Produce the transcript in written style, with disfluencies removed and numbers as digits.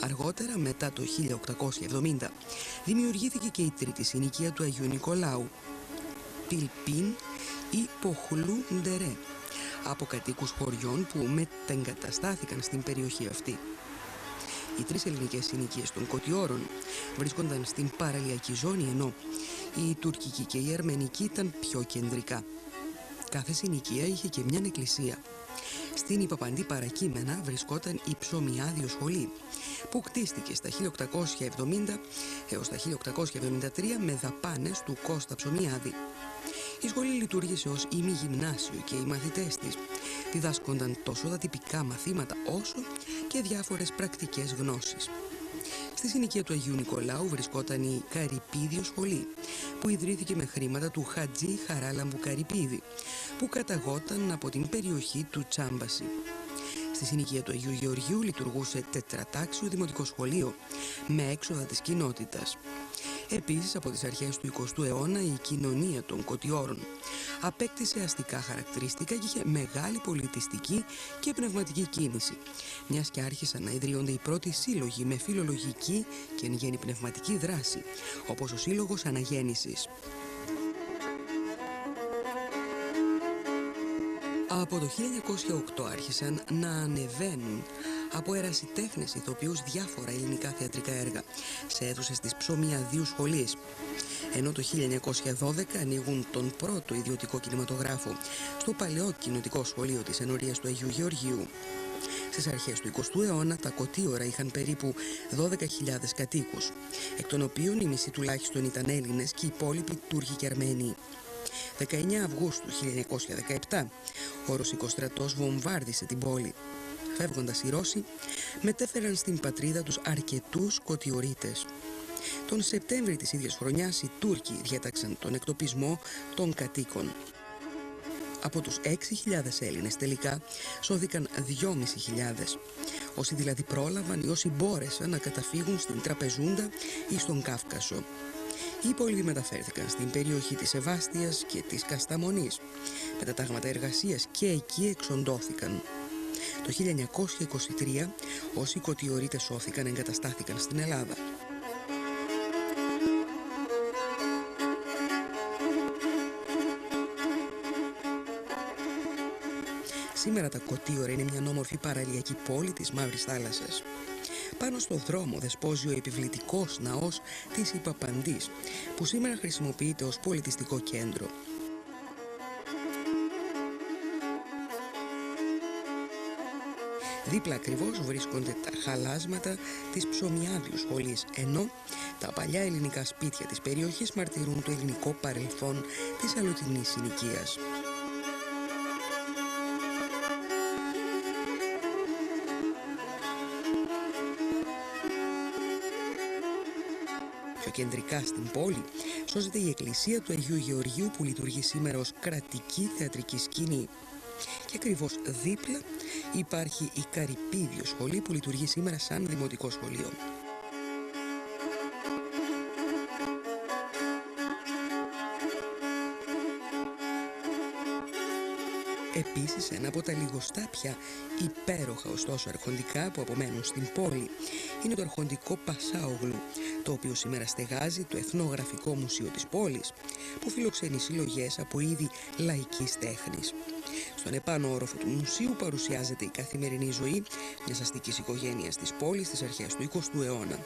Αργότερα, μετά το 1870, δημιουργήθηκε και η τρίτη συνοικία του Αγίου Νικολάου, Πιλπίν ή Ποχλού Ντερέ, από κατοίκους χωριών που μετεγκαταστάθηκαν στην περιοχή αυτή. Οι τρεις ελληνικές συνοικίες των Κωτιώρων βρίσκονταν στην παραλιακή ζώνη, ενώ η τουρκική και η αρμενική ήταν πιο κεντρικά. Κάθε συνοικία είχε και μια εκκλησία. Στην Ιππαπαντή παρακείμενα βρισκόταν η Ψωμιάδιο Σχολή, που κτίστηκε στα 1870 έως τα 1873 με δαπάνες του Κώστα Ψωμιάδη. Η σχολή λειτουργήσε ως ημιγυμνάσιο και οι μαθητές της διδάσκονταν τόσο τα τυπικά μαθήματα όσο και διάφορες πρακτικές γνώσεις. Στη συνοικία του Αγίου Νικολάου βρισκόταν η Καρυπίδιο Σχολή, που ιδρύθηκε με χρήματα του Χατζή Χαράλαμπου Καρυπίδη, που καταγόταν από την περιοχή του Τσάμπαση. Στη συνοικία του Αγίου Γεωργίου λειτουργούσε τετρατάξιο δημοτικό σχολείο με έξοδα της κοινότητας. Επίσης, από τις αρχές του 20ου αιώνα η κοινωνία των Κωτιώρων απέκτησε αστικά χαρακτηριστικά και είχε μεγάλη πολιτιστική και πνευματική κίνηση, μιας και άρχισαν να ιδρύονται οι πρώτοι σύλλογοι με φιλολογική και εν γέννη πνευματική δράση, όπως ο Σύλλογος Αναγέννησης. Από το 1908 άρχισαν να ανεβαίνουν από ερασιτέχνες ηθοποιούς διάφορα ελληνικά θεατρικά έργα σε αίθουσες της Ψωμιαδίου Σχολής, ενώ το 1912 ανοίγουν τον πρώτο ιδιωτικό κινηματογράφο στο παλαιό κοινοτικό σχολείο της Ενορίας του Αγίου Γεωργίου. Στις αρχές του 20ου αιώνα τα Κωτίωρα είχαν περίπου 12.000 κατοίκους, εκ των οποίων οι μισοί τουλάχιστον ήταν Έλληνες και οι υπόλοιποι Τούρκοι και Αρμένοι. 19 Αυγούστου 1917 ο Ρωσικός στρατός βομβάρδισε την πόλη. Φεύγοντας οι Ρώσοι, μετέφεραν στην πατρίδα τους αρκετούς Κωτιωρίτες. Τον Σεπτέμβρη της ίδιας χρονιάς οι Τούρκοι διέταξαν τον εκτοπισμό των κατοίκων. Από τους 6.000 Έλληνες τελικά σώθηκαν 2.500, όσοι δηλαδή πρόλαβαν ή όσοι μπόρεσαν να καταφύγουν στην Τραπεζούντα ή στον Κάφκασο. Οι υπόλοιποι μεταφέρθηκαν στην περιοχή της Σεβάστιας και της Κασταμονής με τα τάγματα εργασίας και εκεί εξοντώθηκαν. Το 1923 όσοι Κωτιωρίτες σώθηκαν εγκαταστάθηκαν στην Ελλάδα. Σήμερα τα Κωτίωρα είναι μια όμορφη παραλιακή πόλη της Μαύρης Θάλασσας. Πάνω στο δρόμο δεσπόζει ο επιβλητικός ναός της Ιππαπαντής, που σήμερα χρησιμοποιείται ως πολιτιστικό κέντρο. Δίπλα ακριβώς βρίσκονται τα χαλάσματα της Ψωμιάδιου Σχολής, ενώ τα παλιά ελληνικά σπίτια της περιοχής μαρτυρούν το ελληνικό παρελθόν της αλλοτινής συνοικίας. Πιο κεντρικά στην πόλη σώζεται η εκκλησία του Αγίου Γεωργίου, που λειτουργεί σήμερα ως κρατική θεατρική σκηνή. Και ακριβώς δίπλα υπάρχει η Καρυπίδιο Σχολή, που λειτουργεί σήμερα σαν δημοτικό σχολείο. Επίσης, ένα από τα λιγοστά πια υπέροχα ωστόσο αρχοντικά που απομένουν στην πόλη είναι το αρχοντικό Πασάογλου, το οποίο σήμερα στεγάζει το Εθνογραφικό Μουσείο της πόλης, που φιλοξενεί συλλογές από είδη λαϊκής τέχνης. Στον επάνω όροφο του μουσείου παρουσιάζεται η καθημερινή ζωή μιας αστικής οικογένειας της πόλης στις αρχές του 20ου αιώνα.